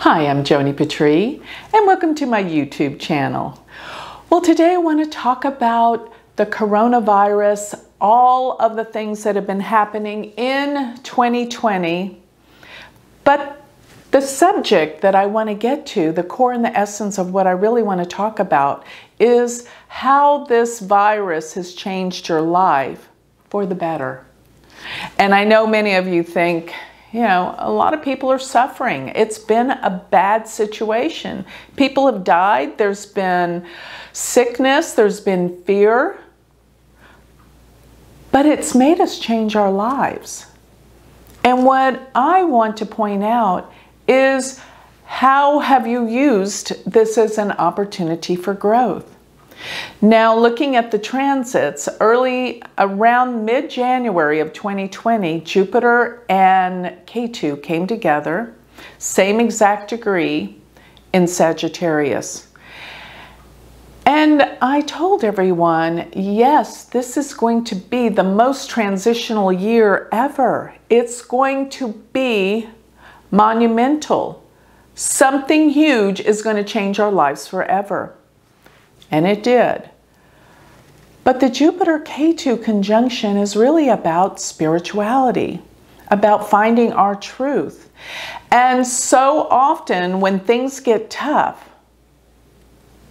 Hi, I'm Joni Patry, and welcome to my YouTube channel. Well, today I want to talk about the coronavirus, all of the things that have been happening in 2020, but the subject that I want to get to, the core and the essence of what I really want to talk about, is how this virus has changed your life for the better. And I know many of you think, a lot of people are suffering. It's been a bad situation. People have died. There's been sickness. There's been fear. But it's made us change our lives. And what I want to point out is, how have you used this as an opportunity for growth? Now, looking at the transits, around mid-January of 2020, Jupiter and Ketu came together, same exact degree, in Sagittarius. And I told everyone, yes, this is going to be the most transitional year ever. It's going to be monumental. Something huge is going to change our lives forever. And it did. But the Jupiter-Ketu conjunction is really about spirituality, about finding our truth. And so often when things get tough,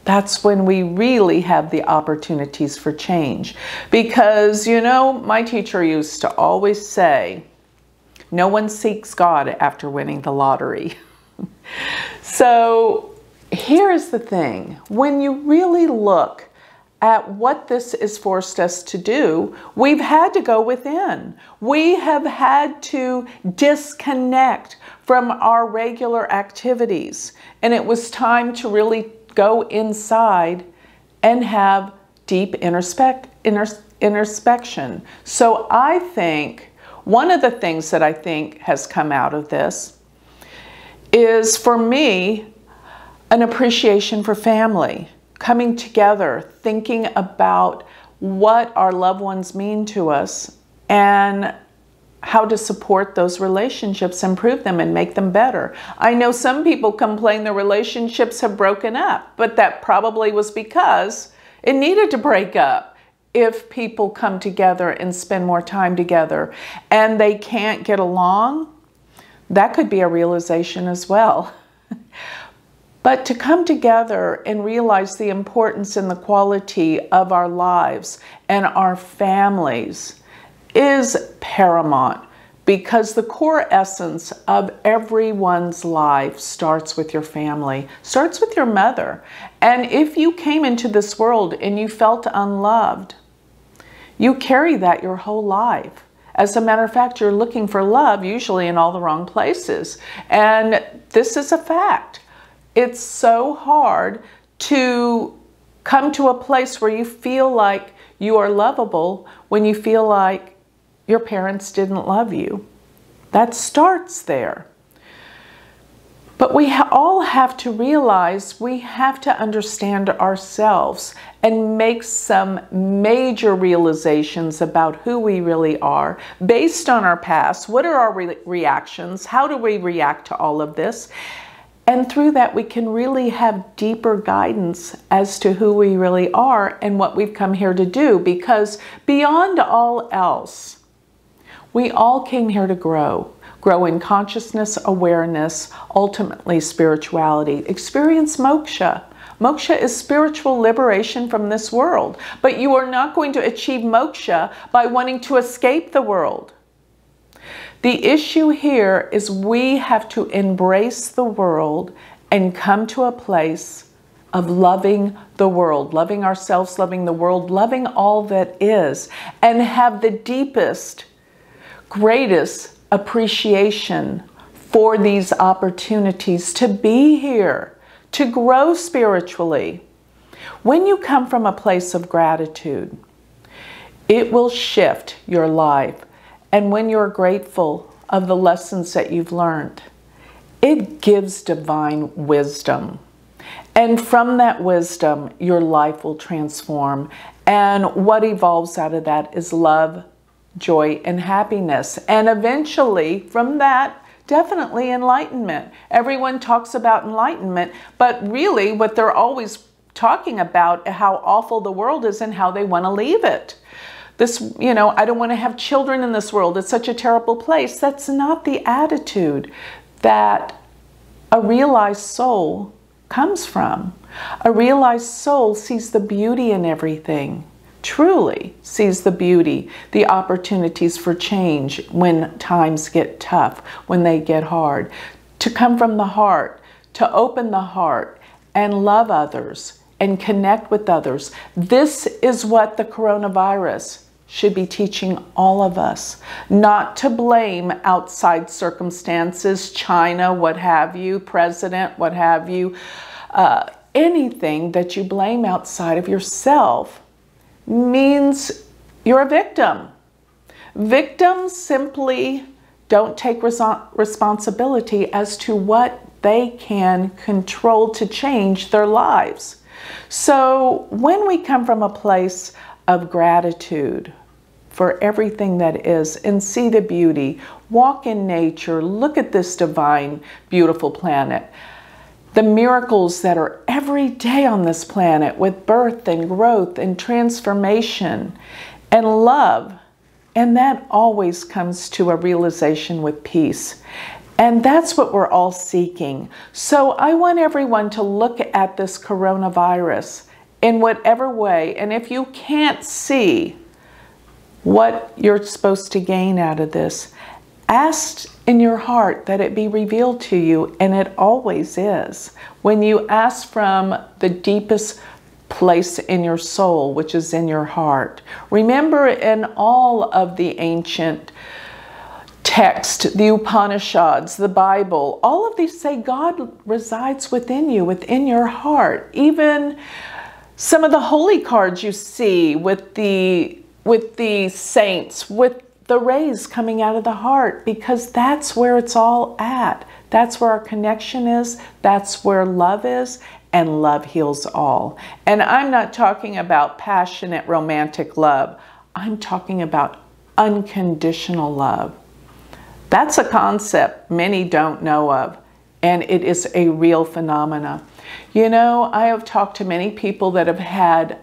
that's when we really have the opportunities for change. Because, my teacher used to always say, no one seeks God after winning the lottery. So here's the thing. When you really look at what this has forced us to do, we've had to go within. We have had to disconnect from our regular activities. And it was time to really go inside and have deep introspection. So I think one of the things that I think has come out of this is, for me, an appreciation for family, coming together, thinking about what our loved ones mean to us and how to support those relationships, improve them, and make them better. I know some people complain their relationships have broken up, but that probably was because it needed to break up. If people come together and spend more time together and they can't get along, that could be a realization as well. But to come together and realize the importance and the quality of our lives and our families is paramount, because the core essence of everyone's life starts with your family, starts with your mother. And if you came into this world and you felt unloved, you carry that your whole life. As a matter of fact, you're looking for love usually in all the wrong places. And this is a fact. It's so hard to come to a place where you feel like you are lovable when you feel like your parents didn't love you. That starts there. But we all have to realize we have to understand ourselves and make some major realizations about who we really are based on our past. What are our reactions? How do we react to all of this? And through that, we can really have deeper guidance as to who we really are and what we've come here to do. Because beyond all else, we all came here to grow. Grow in consciousness, awareness, ultimately spirituality. Experience moksha. Moksha is spiritual liberation from this world. But you are not going to achieve moksha by wanting to escape the world. The issue here is we have to embrace the world and come to a place of loving the world, loving ourselves, loving the world, loving all that is, and have the deepest, greatest appreciation for these opportunities to be here, to grow spiritually. When you come from a place of gratitude, it will shift your life. And when you're grateful of the lessons that you've learned, it gives divine wisdom. And from that wisdom, your life will transform. And what evolves out of that is love, joy, and happiness. And eventually, from that, Definitely enlightenment. Everyone talks about enlightenment, but really what they're always talking about is how awful the world is and how they want to leave it. This, you know, I don't want to have children in this world. It's such a terrible place. That's not the attitude that a realized soul comes from. A realized soul sees the beauty in everything, truly sees the beauty, the opportunities for change when times get tough, when they get hard. To come from the heart, to open the heart and love others and connect with others. This is what the coronavirus should be teaching all of us. Not to blame outside circumstances, China, what have you, president, what have you. Anything that you blame outside of yourself means you're a victim. Victims simply don't take responsibility as to what they can control to change their lives. So when we come from a place of gratitude for everything that is and see the beauty, walk in nature, look at this divine, beautiful planet, the miracles that are every day on this planet with birth and growth and transformation and love. And that always comes to a realization with peace. And that's what we're all seeking. So I want everyone to look at this coronavirus in whatever way. And if you can't see what you're supposed to gain out of this, ask in your heart that it be revealed to you, and it always is. When you ask from the deepest place in your soul, which is in your heart. Remember, in all of the ancient text, the Upanishads, the Bible, all of these say God resides within you, within your heart. Even some of the holy cards you see with the saints, with the rays coming out of the heart, because that's where it's all at. That's where our connection is. That's where love is, and love heals all. And I'm not talking about passionate romantic love. I'm talking about unconditional love. That's a concept many don't know of, and it is a real phenomena. You know, I have talked to many people that have had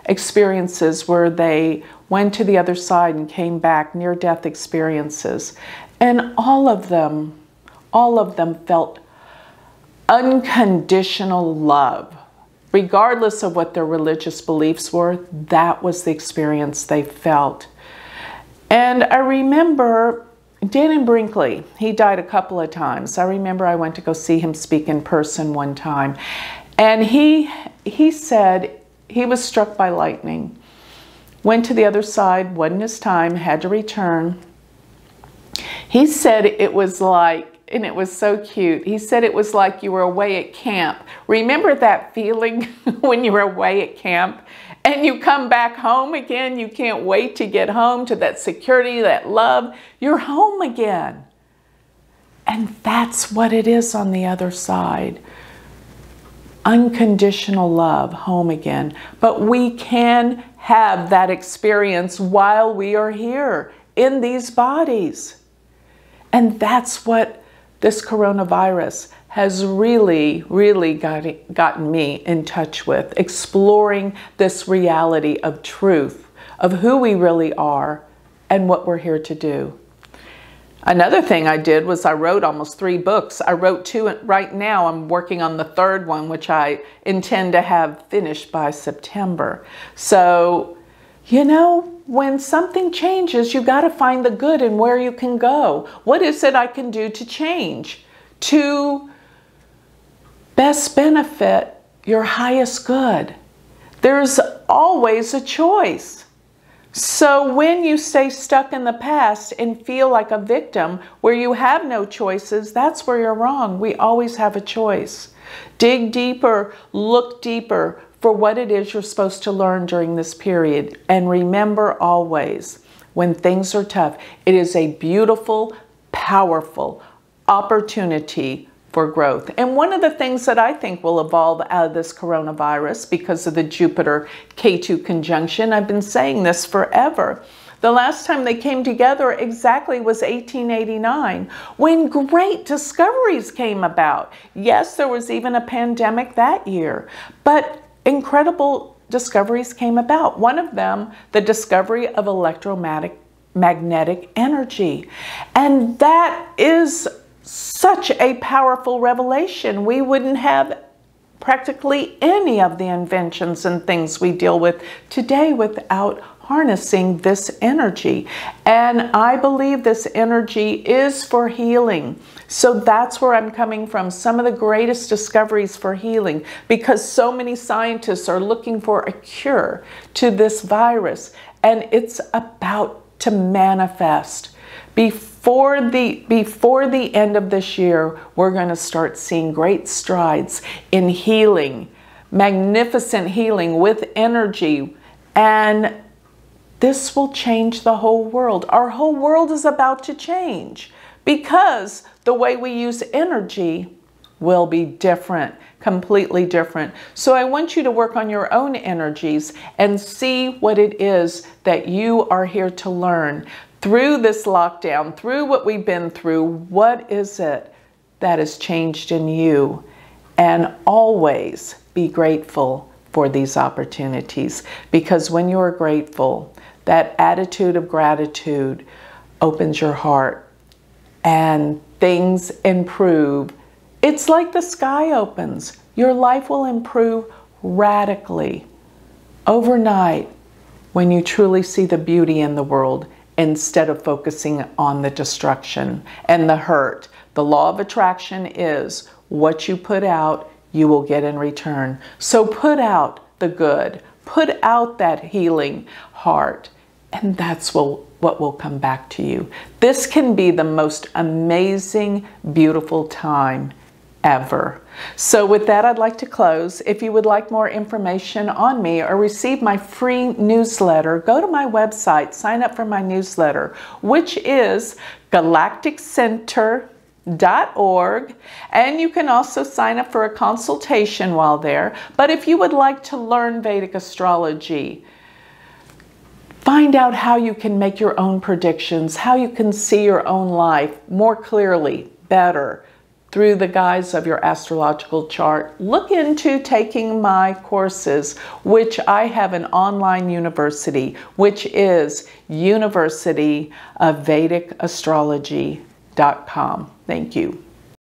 experiences where they went to the other side and came back, near-death experiences. And all of them felt unconditional love. Regardless of what their religious beliefs were, that was the experience they felt. And I remember Dan Brinkley, he died a couple of times. I remember I went to go see him speak in person one time. And he said he was struck by lightning. Went to the other side, wasn't his time, had to return. He said it was like, and it was so cute, he said it was like you were away at camp. Remember that feeling when you were away at camp and you come back home again? You can't wait to get home to that security, that love. You're home again. And that's what it is on the other side. Unconditional love, home again. But we can have that experience while we are here in these bodies. And that's what this coronavirus has really, really gotten me in touch with, exploring this reality of truth, of who we really are and what we're here to do. Another thing I did was I wrote almost 3 books. I wrote 2 right now. I'm working on the 3rd one, which I intend to have finished by September. So, you know, when something changes, you got to find the good in where you can go. What is it I can do to change, to best benefit your highest good? There's always a choice. So when you stay stuck in the past and feel like a victim where you have no choices, that's where you're wrong. We always have a choice. Dig deeper, look deeper for what it is you're supposed to learn during this period. And remember always, when things are tough, it is a beautiful, powerful opportunity for growth. And one of the things that I think will evolve out of this coronavirus, because of the Jupiter K2 conjunction, I've been saying this forever, The last time they came together exactly was 1889, when great discoveries came about. Yes, there was even a pandemic that year, but incredible discoveries came about. One of them, the discovery of electromagnetic energy. And that is such a powerful revelation. We wouldn't have practically any of the inventions and things we deal with today without harnessing this energy. And I believe this energy is for healing. So that's where I'm coming from. Some of the greatest discoveries for healing, because so many scientists are looking for a cure to this virus, and it's about to manifest. Before the end of this year, we're going to start seeing great strides in healing, magnificent healing with energy, and this will change the whole world. Our whole world is about to change because the way we use energy will be different, completely different. So I want you to work on your own energies and see what it is that you are here to learn. Through this lockdown, through what we've been through, what is it that has changed in you? And always be grateful for these opportunities, because when you're grateful, that attitude of gratitude opens your heart and things improve. It's like the sky opens. Your life will improve radically overnight when you truly see the beauty in the world, instead of focusing on the destruction and the hurt. The law of attraction is what you put out, you will get in return. So put out the good, put out that healing heart, and that's what will come back to you. This can be the most amazing, beautiful time ever. So with that, I'd like to close. If you would like more information on me or receive my free newsletter, go to my website, sign up for my newsletter, which is galacticcenter.org, and you can also sign up for a consultation while there. But if you would like to learn Vedic astrology, find out how you can make your own predictions, how you can see your own life more clearly, better, through the guise of your astrological chart, look into taking my courses, which I have an online university, which is University of Vedic Astrology.com. Thank you.